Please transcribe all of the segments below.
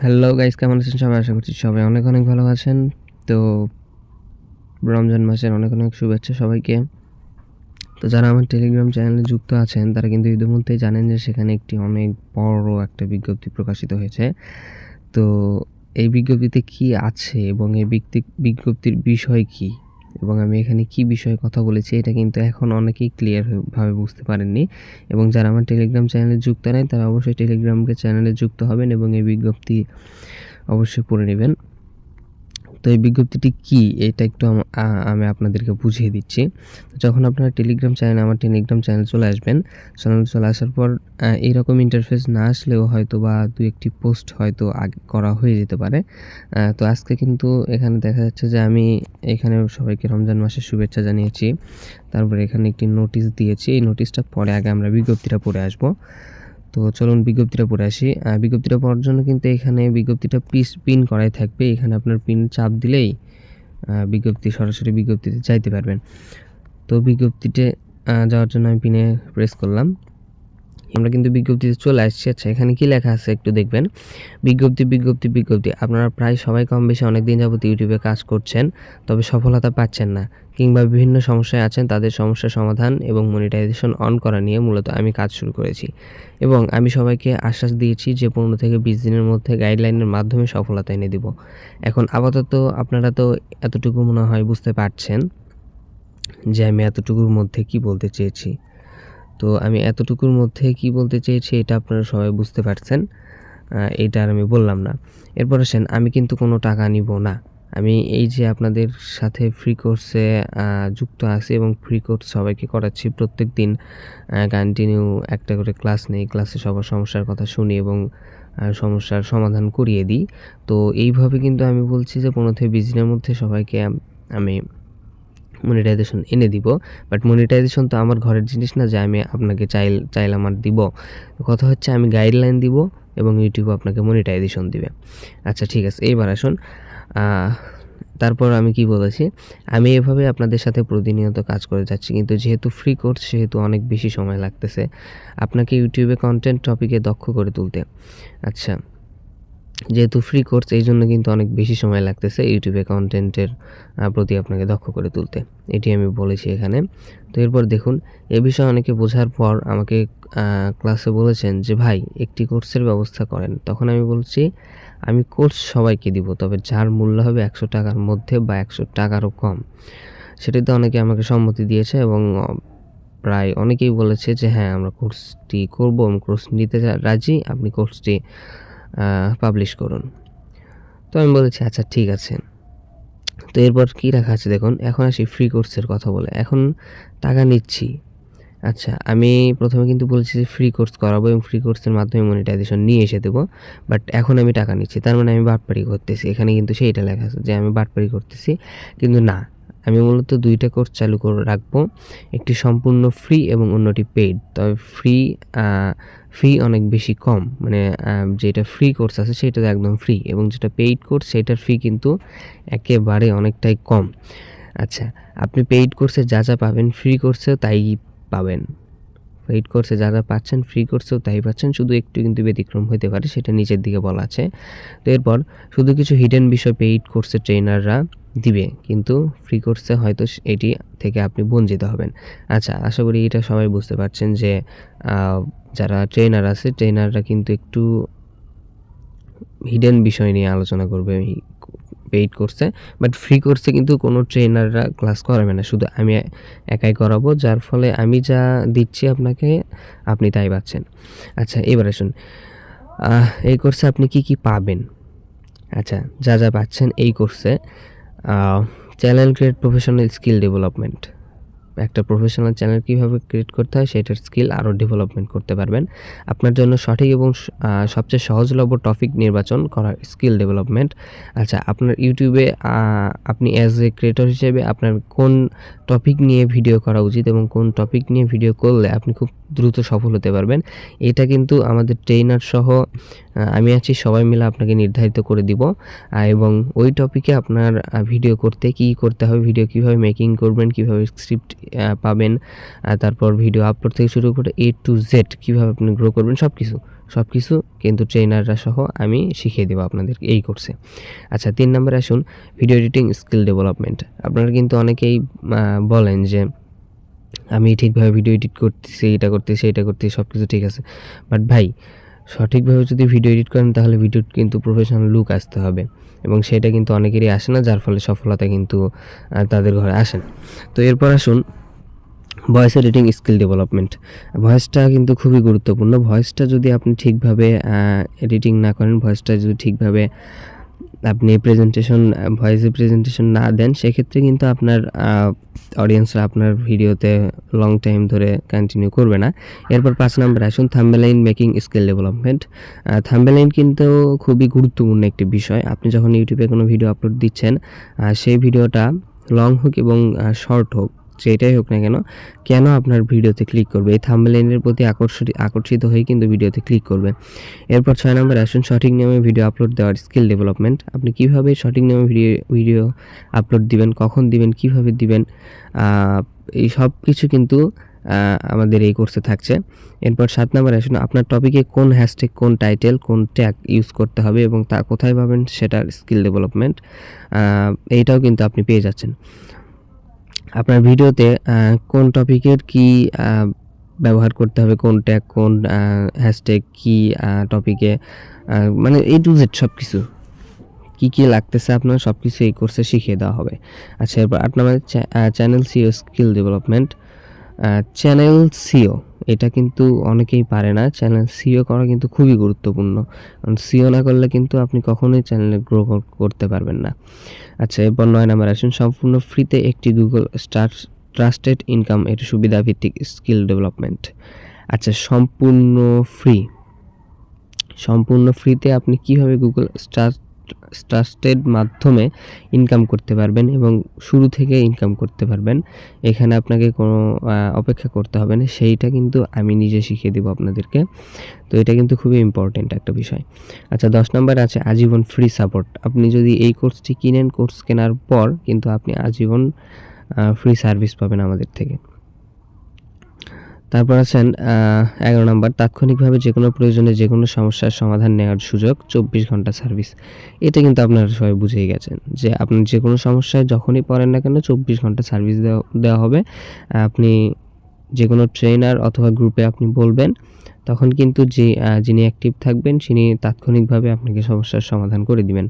Hello guys, কেমন আছেন সবাই? আশা করছি সবাই অনেক অনেক ভালো আছেন। তো রমজান মাসের অনেক অনেক শুভেচ্ছা সবাইকে। তো যারা আমার টেলিগ্রাম চ্যানেলে যুক্ত আছেন তারা কিন্তু ইতিমধ্যেই জানেন যে সেখানে একটি অনেক বড় একটা বিজ্ঞপ্তি প্রকাশিত হয়েছে। তো এই বিজ্ঞপ্তিতে কি আছে এবং এই বিজ্ঞপ্তির বিষয় কি এবং আমি এখানে কি বিষয়ে কথা বলেছি এটা কিন্তু এখন অনেকেই ক্লিয়ার ভাবে বুঝতে পারেননি। এবং যারা আমার টেলিগ্রাম চ্যানেলে যুক্ত নেই তারা অবশ্যই টেলিগ্রামকে চ্যানেলে যুক্ত হবেন এবং এই বিজ্ঞপ্তি অবশ্যই পড়ে নেবেন। তো এই বিজ্ঞপ্তিটি কী এটা একটু আমি আপনাদেরকে বুঝিয়ে দিচ্ছি। যখন আপনারা আমার টেলিগ্রাম চ্যানেল চলে আসবেন, চলে আসার পর এইরকম ইন্টারফেস না আসলেও হয়তো বা ২-১টি পোস্ট হয়তো আগে করা হয়ে যেতে পারে। তো আজকে কিন্তু এখানে দেখা যাচ্ছে যে আমি এখানে সবাইকে রমজান মাসের শুভেচ্ছা জানিয়েছি। তারপরে এখানে একটি নোটিশ দিয়েছি। এই নোটিশটা পরে আগে আমরা বিজ্ঞপ্তিটা পড়ে আসবো। তো চলুন বিজ্ঞপ্তিটা পড়ে আসি। বিজ্ঞপ্তিটা পড়ার জন্য কিন্তু এখানে বিজ্ঞপ্তিটা পিন করাই থাকবে। এখানে আপনার পিন চাপ দিলেই সরাসরি বিজ্ঞপ্তিতে যাইতে পারবেন। তো বিজ্ঞপ্তিতে যাওয়ার জন্য আমি পিনে প্রেস করলাম। আমরা কিন্তু বিজ্ঞপ্তিতে চলে আসছি। আচ্ছা, এখানে কি লেখা আছে একটু দেখবেন। বিজ্ঞপ্তি। আপনারা প্রায় সবাই কম বেশি অনেকদিন যাবত ইউটিউবে কাজ করছেন, তবে সফলতা পাচ্ছেন না কিংবা বিভিন্ন সমস্যায় আছেন। তাদের সমস্যার সমাধান এবং মনিটাইজেশন অন করা নিয়ে মূলত আমি কাজ শুরু করেছি এবং আমি সবাইকে আশ্বাস দিয়েছি যে ১৫ থেকে ২০ দিনের মধ্যে গাইডলাইনের মাধ্যমে সফলতা এনে দিব। এখন আপাতত আপনারা তো এতটুকু মনে হয় বুঝতে পারছেন যে আমি এতটুকুর মধ্যে কি বলতে চেয়েছি। তো আমি এতটুকুর মধ্যে কি বলতে চেয়েছি এটা আপনারা সবাই বুঝতে পারছেন। এইটা আর আমি বললাম না। এরপর আসেন, আমি কিন্তু কোনো টাকা নিব না। আমি এই যে আপনাদের সাথে ফ্রি কোর্সে যুক্ত আছি এবং ফ্রি কোর্স সবাইকে করাচ্ছি। প্রত্যেকদিন কন্টিনিউ একটা করে ক্লাস নেই। ক্লাসে সবার সমস্যার কথা শুনি এবং সমস্যার সমাধান করিয়ে দিই। তো এইভাবে কিন্তু আমি বলছি যে ১৫ থেকে ২০ দিনের মধ্যে সবাইকে আমি মনিটাইজেশন এনে দিব। বাট মনিটাইজেশন তো আমার ঘরের জিনিস না যে আমি আপনাকে চাইলাম আর দিব। কথা হচ্ছে আমি গাইডলাইন দিব এবং ইউটিউব আপনাকে মনিটাইজেশন দিবে। আচ্ছা ঠিক আছে, এইবার আসুন। তারপর আমি কি বলেছি, আমি এভাবে আপনাদের সাথে প্রতিনিয়ত কাজ করে যাচ্ছি, কিন্তু যেহেতু ফ্রি কোর্স সেহেতু অনেক বেশি সময় লাগতেছে আপনাকে ইউটিউবে কন্টেন্ট টপিকে দক্ষ করে তুলতে। আচ্ছা, যেহেতু ফ্রি কোর্স এই জন্য কিন্তু অনেক বেশি সময় লাগতেছে ইউটিউবে কন্টেন্টের প্রতি আপনাকে দক্ষ করে তুলতে, এটি আমি বলেছি এখানে। তো এরপর দেখুন, এ বিষয়ে অনেকে বোঝার পর আমাকে ক্লাসে বলেছেন যে ভাই একটি কোর্সের ব্যবস্থা করেন। তখন আমি বলছি আমি কোর্স সবাইকে দিব, তবে যার মূল্য হবে ১০০ টাকার মধ্যে বা ১০০ টাকারও কম। সেটাতে অনেকে আমাকে সম্মতি দিয়েছে এবং প্রায় অনেকেই বলেছে যে হ্যাঁ আমরা কোর্সটি করব, আমি কোর্স নিতে রাজি, আপনি কোর্সটি পাবলিশ করুন। তো আমি বলেছি আচ্ছা ঠিক আছে। তো এরপর কী রাখা আছে দেখুন, এখন আসি ফ্রি কোর্সের কথা বলে। এখন টাকা নিচ্ছি। আচ্ছা, আমি প্রথমে কিন্তু বলেছি যে ফ্রি কোর্স করাবো এবং ফ্রি কোর্সের মাধ্যমে মনিটাইজেশন নিয়ে এসে দেবো। বাট এখন আমি টাকা নিচ্ছি, তার মানে আমি বাটপারি করতেছি। এখানে কিন্তু সেইটা লেখা আছে যে আমি বাটপারি করতেছি, কিন্তু না, আমি মূলত ২টা কোর্স চালু করে রাখবো। একটি সম্পূর্ণ ফ্রি এবং অন্যটি পেইড। তবে ফি অনেক বেশি কম, মানে যেটা ফ্রি কোর্স আছে সেটা তো একদম ফ্রি, এবং যেটা পেইড কোর্স সেটার ফি কিন্তু একেবারে অনেকটাই কম। আচ্ছা, আপনি পেইড কোর্সে যা পাবেন ফ্রি কোর্সেও তাই পাবেন। পেইড কোর্সে যা পাচ্ছেন ফ্রি কোর্সেও তাই পাচ্ছেন, শুধু একটু কিন্তু ব্যতিক্রম হতে পারে, সেটা নিচের দিকে বলা আছে। তো এরপর শুধু কিছু হিডেন বিষয় পেইড কোর্সের ট্রেনাররা দিবে, কিন্তু ফ্রি কোর্সে হয়তো এটি থেকে আপনি বঞ্চিত হবেন। আচ্ছা, আশা করি এটা সবাই বুঝতে পারছেন যে যারা ট্রেনার আছে ট্রেনাররা কিন্তু একটু হিডেন বিষয় নিয়ে আলোচনা করবে পেইড কোর্সে। বাট ফ্রি কোর্সে কিন্তু কোনো ট্রেনাররা ক্লাস করাবে না, শুধু আমি একাই করাবো, যার ফলে আমি যা দিচ্ছি আপনাকে আপনি তাই পাচ্ছেন। আচ্ছা, এবার আসুন, এই কোর্সে আপনি কি পাবেন। আচ্ছা, যা পাচ্ছেন এই কোর্সে channel create professional skill development. একটা প্রফেশনাল চ্যানেল কীভাবে ক্রিয়েট করতে হয় সেটার স্কিল আরও ডেভেলপমেন্ট করতে পারবেন। আপনার জন্য সঠিক এবং সবচেয়ে সহজলভ্য টপিক নির্বাচন করার স্কিল ডেভেলপমেন্ট। আচ্ছা, আপনার ইউটিউবে আপনি অ্যাজ এ ক্রিয়েটর হিসেবে আপনার কোন টপিক নিয়ে ভিডিও করা উচিত এবং কোন টপিক নিয়ে ভিডিও করলে আপনি খুব দ্রুত সফল হতে পারবেন, এটা কিন্তু আমাদের ট্রেনার সহ আমি আছি, সবাই মিলে আপনাকে নির্ধারিত করে দিব। এবং ওই টপিকে আপনার ভিডিও করতে কী করতে হবে, ভিডিও কীভাবে মেকিং করবেন, কীভাবে স্ক্রিপ্ট পাবেন, তারপর ভিডিও আপলোড থেকে শুরু করে A to Z কীভাবে আপনি গ্রো করবেন, সব কিছু সব কিছু কিন্তু ট্রেনাররা সহ আমি শিখিয়ে দেবো আপনাদের এই কোর্সে। আচ্ছা 3 নম্বরে আসুন, ভিডিও এডিটিং স্কিল ডেভেলপমেন্ট। আপনারা কিন্তু অনেকেই বলেন যে আমি ঠিকভাবে ভিডিও এডিট করতেছি, এটা করতেছি, এটা করতেছি, সব কিছু ঠিক আছে, বাট ভাই সঠিকভাবে যদি ভিডিও এডিট করেন তাহলে ভিডিও কিন্তু প্রফেশনাল লুক আসতে হবে, এবং সেটা কিন্তু অনেকেরই আসে না, যার ফলে সফলতা কিন্তু তাদের ঘরে আসে না। তো এরপর আসুন ভয়েস এডিটিং স্কিল ডেভেলপমেন্ট। ভয়েসটা কিন্তু খুবই গুরুত্বপূর্ণ। ভয়েসটা যদি আপনি ঠিকভাবে এডিটিং না করেন, ভয়েসটা যদি ঠিকভাবে আপনি ভয়েসে প্রেজেন্টেশন না দেন, সেক্ষেত্রে কিন্তু আপনার অডিয়েন্সরা আপনার ভিডিওতে লং টাইম ধরে কন্টিনিউ করবে না। এরপর 5 নম্বরে আসুন, thumbnail making skill development. Thumbnail কিন্তু খুবই গুরুত্বপূর্ণ একটি বিষয়। আপনি যখন ইউটিউবে কোনো ভিডিও আপলোড দিচ্ছেন, সেই ভিডিওটা লং হোক এবং শর্ট হোক, যেটাই হোক না কেন আপনার ভিডিওতে ক্লিক করবে? এই থাম্বনেইলের প্রতি আকর্ষিত হয়ে কিন্তু ভিডিওতে ক্লিক করবে। এরপর 6 নম্বরে আসুন, সঠিক নিয়মে ভিডিও আপলোড দেওয়ার স্কিল ডেভেলপমেন্ট। আপনি কীভাবে সঠিক নিয়মে ভিডিও আপলোড দিবেন, কখন দিবেন, কীভাবে দিবেন, এই সব কিছু কিন্তু আমাদের এই কোর্সে থাকছে। এরপর 7 নম্বরে আসুন, আপনার টপিকে কোন হ্যাশট্যাগ, কোন টাইটেল, কোন ট্যাগ ইউজ করতে হবে এবং তা কোথায় পাবেন সেটার স্কিল ডেভেলপমেন্ট, এইটাও কিন্তু আপনি পেয়ে যাচ্ছেন। আপনার ভিডিওতে কোন টপিকের কি ব্যবহার করতে হবে, কোন ট্যাগ, কোন হ্যাশট্যাগ, কি টপিকে, মানে A to Z সব কিছু কী লাগতেছে আপনার সব কিছু এই কোর্সে শিখিয়ে দেওয়া হবে। আচ্ছা এরপর 8 নম্বরে চ্যানেল সিও স্কিল ডেভেলপমেন্ট। চ্যানেল সিও এটা কিন্তু অনেকেই পারে না। চ্যানেল সিও করা কিন্তু খুবই গুরুত্বপূর্ণ, কারণ সিও না করলে কিন্তু আপনি কখনোই চ্যানেলে গ্রো করতে পারবেন না। আচ্ছা এরপর 9 নম্বরে আসুন, সম্পূর্ণ ফ্রিতে একটি গুগল ট্রাস্টেড ইনকাম এর সুবিধা ভিত্তিক স্কিল ডেভেলপমেন্ট। আচ্ছা সম্পূর্ণ ফ্রিতে আপনি কিভাবে গুগল ট্রাস্টেড মাধ্যমে ইনকাম করতে পারবেন এবং শুরু থেকে ইনকাম করতে পারবেন, এখানে আপনাকে কোনো অপেক্ষা করতে হবে না, সেইটা কিন্তু আমি নিজে শিখিয়ে দেবো আপনাদেরকে। তো এটা কিন্তু খুবই ইম্পর্টেন্ট একটা বিষয়। আচ্ছা 10 নম্বরে আছে আজীবন ফ্রি সাপোর্ট। আপনি যদি এই কোর্সটি কিনেন, কোর্স কেনার পর কিন্তু আপনি আজীবন ফ্রি সার্ভিস পাবেন আমাদের থেকে। তারপর আছেন 11 নম্বর, তাৎক্ষণিকভাবে যে কোনো প্রয়োজনে যে কোনো সমস্যার সমাধান নেওয়ার সুযোগ, 24 ঘন্টা সার্ভিস। এটা কিন্তু আপনারা সবাই বুঝেই গেছেন যে আপনি যে কোনো সমস্যায় যখনই পড়েন না কেন 24 ঘন্টা সার্ভিস দেওয়া হবে। আপনি যে কোনো ট্রেনার অথবা গ্রুপে আপনি বলবেন, তখন কিন্তু যিনি অ্যাক্টিভ থাকবেন তিনি তাৎক্ষণিকভাবে আপনাকে সমস্যার সমাধান করে দিবেন।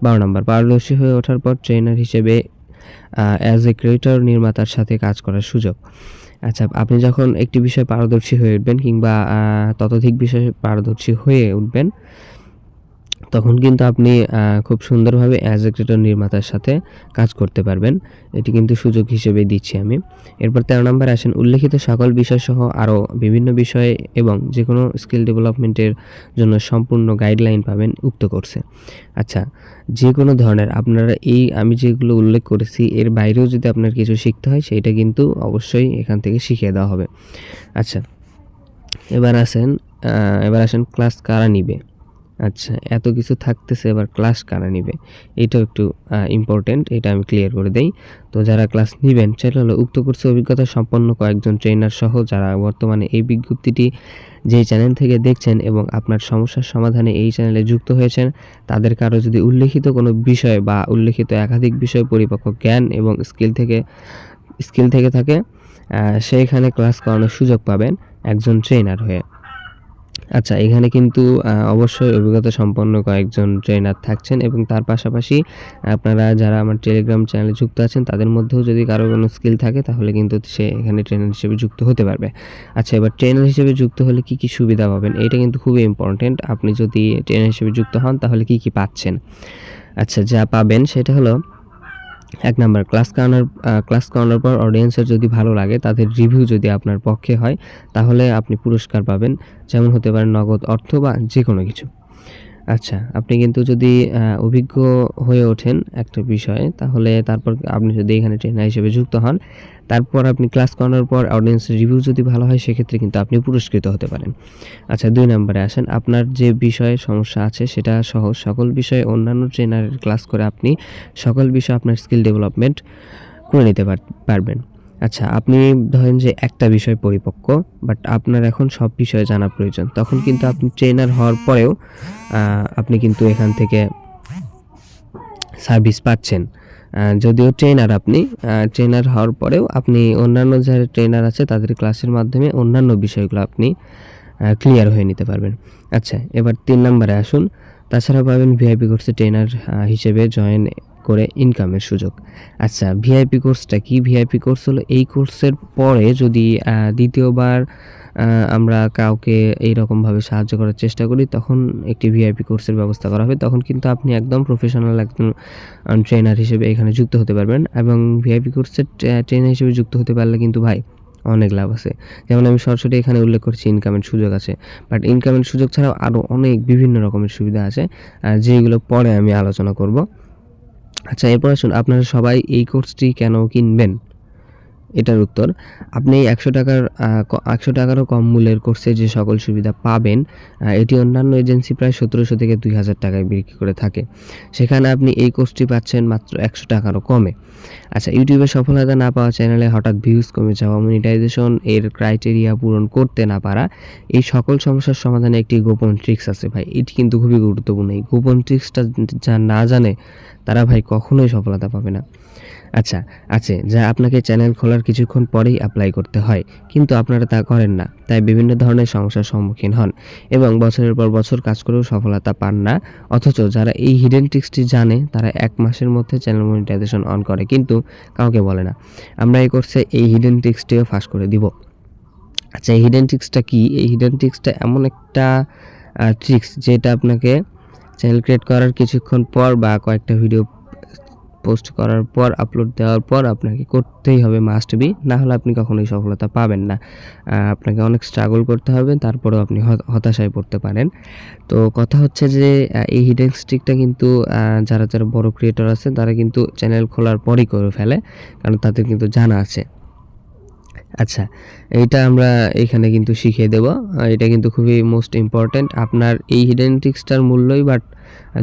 12 নম্বর, পারদর্শী হয়ে ওঠার পর ট্রেনার হিসেবে অ্যাজ এ ক্রিয়েটর নির্মাতার সাথে কাজ করার সুযোগ। আচ্ছা আপনি যখন একটি বিষয়ে পারদর্শী হয়ে উঠবেন কিংবা ততোধিক বিষয়ে পারদর্শী হয়ে উঠবেন, তখন কিন্তু আপনি খুব সুন্দরভাবে অ্যাজ এ ক্রিয়েটর নির্মাতার সাথে কাজ করতে পারবেন। এটি কিন্তু সুযোগ হিসেবে দিচ্ছি আমি। এরপর 13 নম্বরে আসেন, উল্লেখিত সকল বিষয়সহ আরও বিভিন্ন বিষয়ে এবং যে কোনো স্কিল ডেভেলপমেন্টের জন্য সম্পূর্ণ গাইডলাইন পাবেন উক্ত কোর্সে। আচ্ছা যে কোনো ধরনের আপনারা আমি যেগুলো উল্লেখ করেছি এর বাইরেও যদি আপনার কিছু শিখতে হয়, সেইটা কিন্তু অবশ্যই এখান থেকে শিখিয়ে দেওয়া হবে। আচ্ছা এবার আসেন ক্লাস কারা নিবে। আচ্ছা এত কিছু থাকতেছে, এবার ক্লাস কারা নিবে এটাও একটু ইম্পর্টেন্ট, এটা আমি ক্লিয়ার করে দেই। তো যারা ক্লাস নেবেন সেটা হলো উক্ত কোর্সে অভিজ্ঞতা সম্পন্ন কয়েকজন ট্রেনার সহ যারা বর্তমানে এই বিজ্ঞপ্তিটি যেই চ্যানেল থেকে দেখছেন এবং আপনার সমস্যার সমাধানে এই চ্যানেলে যুক্ত হয়েছেন, তাদের কারো যদি উল্লেখিত কোনো বিষয় বা উল্লেখিত একাধিক বিষয় পরিপক্ক জ্ঞান এবং স্কিল থেকে থাকে, সেইখানে ক্লাস করানোর সুযোগ পাবেন একজন ট্রেনার হয়ে। আচ্ছা এখানে কিন্তু অবশ্যই অভিজ্ঞতা সম্পন্ন কয়েকজন ট্রেনার থাকছেন এবং তার পাশাপাশি আপনারা যারা আমার টেলিগ্রাম চ্যানেলে যুক্ত আছেন তাদের মধ্যেও যদি কারো কোনো স্কিল থাকে তাহলে কিন্তু সে এখানে ট্রেনার হিসেবে যুক্ত হতে পারবে। আচ্ছা এবার ট্রেনার হিসেবে যুক্ত হলে কী কী সুবিধা পাবেন, এটা কিন্তু খুবই ইম্পর্টেন্ট। আপনি যদি ট্রেনার হিসেবে যুক্ত হন তাহলে কী কী পাচ্ছেন। আচ্ছা যা পাবেন সেটা হলো 1 নম্বর, ক্লাস করানোর পর অডিয়েন্সের যদি ভালো লাগে, তাদের রিভিউ যদি আপনার পক্ষে হয়, তাহলে আপনি পুরস্কার পাবেন, যেমন হতে পারে নগদ অর্থ বা যে কোনো কিছু। আচ্ছা আপনি কিন্তু যদি অভিজ্ঞ হয়ে ওঠেন একটা বিষয়ে, তাহলে তারপর আপনি যদি এখানে ট্রেনার হিসেবে যুক্ত হন, তারপর আপনি ক্লাস করানোর পর অডিয়েন্সের রিভিউ যদি ভালো হয়, সেক্ষেত্রে কিন্তু আপনি পুরস্কৃত হতে পারেন। আচ্ছা 2 নম্বরে আসেন, আপনার যে বিষয়ে সমস্যা আছে সেটা সহ সকল বিষয়ে অন্যান্য ট্রেনারের ক্লাস করে আপনি সকল বিষয়ে আপনার স্কিল ডেভেলপমেন্ট করে নিতে পারবেন। আচ্ছা, আপনি ধরেন যে একটা বিষয় পরিপক্ক, বাট আপনার এখন সব বিষয়ে জানা প্রয়োজন। তখন কিন্তু আপনি ট্রেনার হওয়ার পরেও আপনি কিন্তু এখান থেকে সার্ভিস পাচ্ছেন। যদিও ট্রেনার আপনি, ট্রেনার হওয়ার পরেও আপনি অন্যান্য যারা ট্রেনার আছে তাদের ক্লাসের মাধ্যমে অন্যান্য বিষয়গুলো আপনি ক্লিয়ার হয়ে নিতে পারবেন। আচ্ছা, এবার 3 নাম্বারে আসুন। তাছাড়া পাবেন ভিআইপি কোর্সে ট্রেনার হিসেবে জয়েন করে ইনকামের সুযোগ। আচ্ছা, ভিআইপি কোর্সটা কি? ভিআইপি কোর্স হলো এই কোর্সের পরে যদি দ্বিতীয়বার আমরা কাউকে এইরকমভাবে সাহায্য করার চেষ্টা করি, তখন একটি ভিআইপি কোর্সের ব্যবস্থা করা হবে। তখন কিন্তু আপনি একদম প্রফেশনাল একজন ট্রেনার হিসেবে এখানে যুক্ত হতে পারবেন, এবং ভিআইপি কোর্সের ট্রেনার হিসেবে যুক্ত হতে পারলে কিন্তু ভাই অনেক লাভ আছে। যেমন আমি সরাসরি এখানে উল্লেখ করছি ইনকামের সুযোগ আছে, বাট ইনকামের সুযোগ ছাড়াও আরও অনেক বিভিন্ন রকমের সুবিধা আছে, যেগুলো পরে আমি আলোচনা করব। আচ্ছা, এরপর আসুন, আপনারা সবাই এই কোর্সটি কেন কিনবেন? এটার উত্তর, আপনি 100 টাকারও কম মূল্যের কোর্সে যে সকল সুবিধা পাবেন, এটি অন্যান্য এজেন্সি প্রায় 1700 থেকে 2000 টাকায় বিক্রি করে থাকে। সেখানে আপনি এই কোর্সটি পাচ্ছেন মাত্র 100 টাকারও কমে। আচ্ছা, ইউটিউবে সফলতা না পাওয়া চ্যানেলে হঠাৎ ভিউজ কমে যাওয়া, মনিটাইজেশন এর ক্রাইটেরিয়া পূরণ করতে না পারা, এই সকল সমস্যার সমাধানে একটি গোপন ট্রিক্স আছে ভাই। এটি কিন্তু খুবই গুরুত্বপূর্ণ। এই গোপন ট্রিক্সটা যা না জানে তারা ভাই কখনোই সফলতা পাবে না। আচ্ছা, আছে যা আপনাকে চ্যানেল খোলার কিছুক্ষণ পরেই অ্যাপ্লাই করতে হয়, কিন্তু আপনারা তা করেন না। তাই বিভিন্ন ধরনের সমস্যার সম্মুখীন হন এবং বছরের পর বছর কাজ করেও সফলতা পান না। অথচ যারা এই হিডেন ট্রিক্সটি জানে তারা 1 মাসের মধ্যে চ্যানেল মনিটাইজেশন অন করে, কিন্তু কাউকে বলে না। আমরা এই কোর্সে এই হিডেন ট্রিক্সটিও ফাঁস করে দিব। আচ্ছা, এই হিডেন ট্রিক্সটা কি? এই হিডেন ট্রিক্সটা এমন একটা ট্রিক্স যেটা আপনাকে চ্যানেল ক্রিয়েট করার কিছুক্ষণ পর বা কয়েকটা ভিডিও পোস্ট করার পর, আপলোড দেওয়ার পর আপনাকে করতেই হবে, মাস্ট বি, না হলে আপনি কখনোই সফলতা পাবেন না। আপনাকে অনেক স্ট্রাগল করতে হবে, তারপরেও আপনি হতাশায় পড়তে পারেন। তো কথা হচ্ছে যে এই হিডেন ট্রিকটা কিন্তু যারা বড় ক্রিয়েটর আছে তারা কিন্তু চ্যানেল খোলার পরই করে ফেলে, কারণ তাদের কিন্তু জানা আছে। আচ্ছা, এইটা আমরা এখানে কিন্তু শিখিয়ে দেব। এটা কিন্তু খুবই মোস্ট ইম্পর্ট্যান্ট। আপনার এই হিডেন ট্রিক্সটার মূল্যই বাট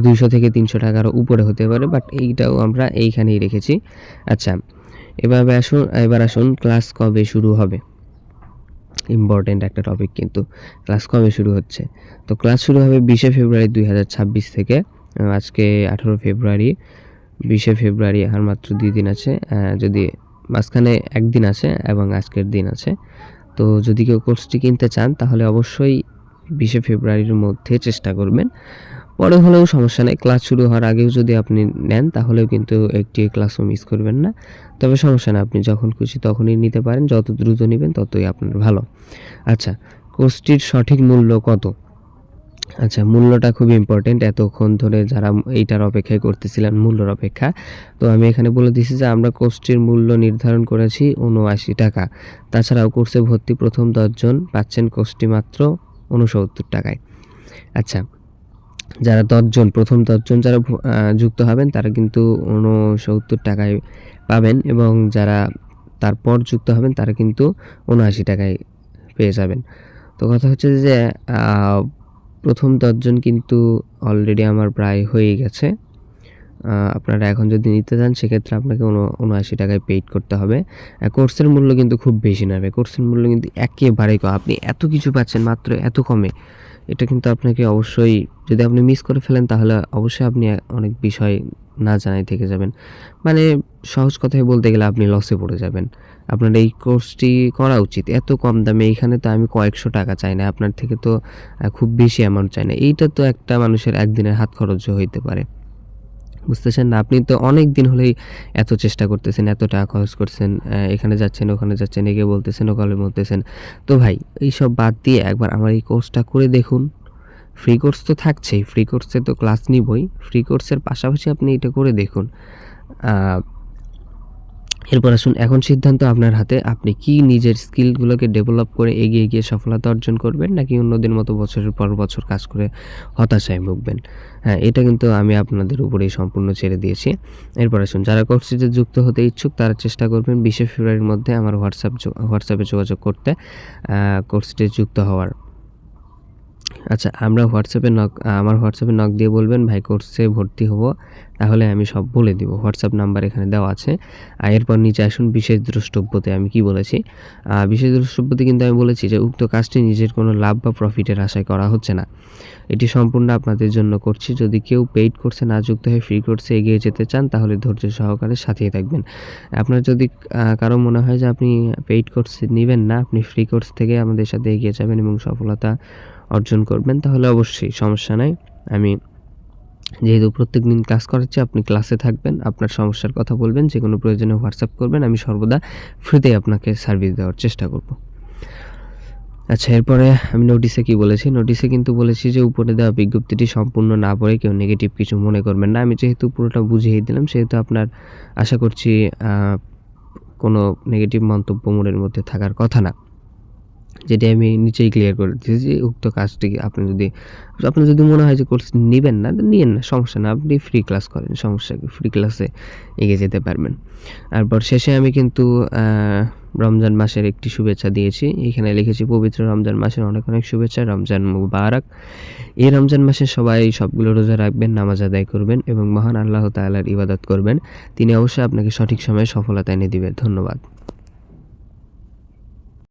200 থেকে 300 টাকার উপরে হতে পারে, বাট এইটাও আমরা এইখানেই রেখেছি। আচ্ছা, এবার আসুন ক্লাস কবে শুরু হবে? ইম্পর্ট্যান্ট একটা টপিক কিন্তু। ক্লাস কবে শুরু হচ্ছে? তো ক্লাস শুরু হবে 20 ফেব্রুয়ারি 2026 থেকে। আজকে 18 ফেব্রুয়ারি, 20 ফেব্রুয়ারি আর মাত্র 2 দিন আছে। যদি মাঝখানে একদিন আছে এবং আজকের দিন আছে। তো যদি কেউ কোর্সটি কিনতে চান তাহলে অবশ্যই 20 ফেব্রুয়ারির মধ্যে চেষ্টা করবেন। পরে হলেও সমস্যা নেই, ক্লাস শুরু হওয়ার আগেও যদি আপনি নেন তাহলেও কিন্তু একটি ক্লাসও মিস করবেন না। তবে সমস্যা না, আপনি যখন খুশি তখনই নিতে পারেন, যত দ্রুত নেবেন ততই আপনার ভালো। আচ্ছা, কোর্সটির সঠিক মূল্য কত? আচ্ছা, মূল্যটা খুবই ইম্পর্টেন্ট। এতক্ষণ ধরে যারা এইটার অপেক্ষায় করতেছিলেন, মূল্যর অপেক্ষা, তো আমি এখানে বলে দিচ্ছি যে আমরা কোর্সটির মূল্য নির্ধারণ করেছি 79 টাকা। তাছাড়াও কোর্সে ভর্তি প্রথম 10 জন পাচ্ছেন কোর্সটি মাত্র 69 টাকায়। আচ্ছা, যারা 10 জন, প্রথম 10 জন যারা যুক্ত হবেন তারা কিন্তু 69 টাকায় পাবেন, এবং যারা তারপর যুক্ত হবেন তারা কিন্তু 79 টাকায় পেয়ে যাবেন। তো কথা হচ্ছে যে প্রথম 10 জন কিন্তু অলরেডি আমার প্রায় হয়ে গেছে। আপনারা এখন যদি নিতে চান সেক্ষেত্রে আপনাকে 79 টাকায় পেইড করতে হবে। কোর্সের মূল্য কিন্তু খুব বেশি নয়, কোর্সের মূল্য কিন্তু একেবারেই কম। আপনি এত কিছু পাচ্ছেন মাত্র এত কমে। এটা কিন্তু আপনাকে অবশ্যই, যদি আপনি মিস করে ফেলেন তাহলে অবশ্যই আপনি অনেক বিষয় না জানাই থেকে যাবেন। মানে সহজ কথায় বলতে গেলে আপনি লসে পড়ে যাবেন। আপনার এই কোর্সটি করা উচিত এত কম দামে। এইখানে তো আমি কয়েকশো টাকা চাই না, আপনার থেকে তো খুব বেশি অ্যামাউন্ট চাই না। এইটা তো একটা মানুষের একদিনের হাত খরচও হইতে পারে, বুঝতেছেন না? আপনি তো অনেক দিন হলেই এত চেষ্টা করতেছেন, এত টাকা খরচ করছেন, এখানে যাচ্ছেন, ওখানে যাচ্ছেন, একে বলতেছেন, ওকালে বলতেছেন। তো ভাই এইসব বাদ দিয়ে একবার আমার এই কোর্সটা করে দেখুন। ফ্রি কোর্স তো থাকছেই, ফ্রি কোর্সে তো ক্লাস নিবই, ফ্রি কোর্সের পাশাপাশি আপনি এটা করে দেখুন। এরপর আসুন, এখন সিদ্ধান্ত আপনার হাতে। আপনি কি নিজের স্কিলগুলোকে ডেভেলপ করে এগিয়ে গিয়ে সফলতা অর্জন করবেন, নাকি অন্যদের মতো বছরের পর বছর কাজ করে হতাশায় ভুগবেন? হ্যাঁ, এটা কিন্তু আমি আপনাদের উপরেই সম্পূর্ণ ছেড়ে দিয়েছি। এরপর আসুন, যারা কোর্সটিতে যুক্ত হতে ইচ্ছুক তারা চেষ্টা করবেন 20 ফেব্রুয়ারির মধ্যে আমার হোয়াটসঅ্যাপে যোগাযোগ করতে, কোর্সটিতে যুক্ত হওয়ার। আচ্ছা, আমার হোয়াটসঅ্যাপে নক দিয়ে বলবেন ভাই কোর্সে ভর্তি হব, তাহলে আমি সব বলে দিব। হোয়াটসঅ্যাপ নাম্বার এখানে দেওয়া আছে। এরপর নিচে আসুন বিশেষ দ্রষ্টব্যতে আমি কি বলেছি। বিশেষ দ্রষ্টব্যতে কিন্তু আমি বলেছি যে উক্ত কাজটি নিজের কোনো লাভ বা প্রফিটের আশায় করা হচ্ছে না। এটি সম্পূর্ণ আপনাদের জন্য করছি। যদি কেউ পেইড কোর্সে না যুক্ত হয়ে ফ্রি কোর্সে এগিয়ে যেতে চান তাহলে ধৈর্য সহকারে সাথেই থাকবেন। আপনার যদি কারো মনে হয় যে আপনি পেইড কোর্স নিবেন না, আপনি ফ্রি কোর্স থেকে আমাদের সাথে এগিয়ে যাবেন এবং সফলতা অর্জন করবেন, তাহলে অবশ্যই সমস্যা নাই। আমি যেহেতু প্রত্যেকদিন ক্লাস করাচ্ছি, আপনি ক্লাসে থাকবেন, আপনার সমস্যার কথা বলবেন, যেকোনো প্রয়োজনে হোয়াটসঅ্যাপ করবেন। আমি সর্বদা ফ্রিতেই আপনাকে সার্ভিস দেওয়ার চেষ্টা করব। আচ্ছা, এরপরে আমি নোটিশে কি বলেছি? নোটিশে কিন্তু বলেছি যে উপরে দেওয়া বিজ্ঞপ্তিটি সম্পূর্ণ না পড়ে কেউ নেগেটিভ কিছু মনে করবেন না। আমি যেহেতু পুরোটা বুঝিয়ে দিলাম, সেহেতু আপনার আশা করছি কোনো নেগেটিভ মন্তব্য মনের মধ্যে থাকার কথা না। যেটি আমি নিচেই ক্লিয়ার করে দিয়েছি যে উক্ত কাজটি আপনার যদি মনে হয় যে কোর্স নিবেন না, নিয়েন না, সমস্যা না। আপনি ফ্রি ক্লাস করেন, সমস্যা কি? ফ্রি ক্লাসে এগিয়ে যেতে পারবেন। তারপর শেষে আমি কিন্তু রমজান মাসের একটি শুভেচ্ছা দিয়েছি। এখানে লিখেছি পবিত্র রমজান মাসের অনেক অনেক শুভেচ্ছা, রমজান মুবারাক। এই রমজান মাসে সবাই সবগুলো রোজা রাখবেন, নামাজ আদায় করবেন এবং মহান আল্লাহ তাআলার ইবাদত করবেন। তিনি অবশ্যই আপনাকে সঠিক সময়ে সফলতা এনে দিবেন। ধন্যবাদ।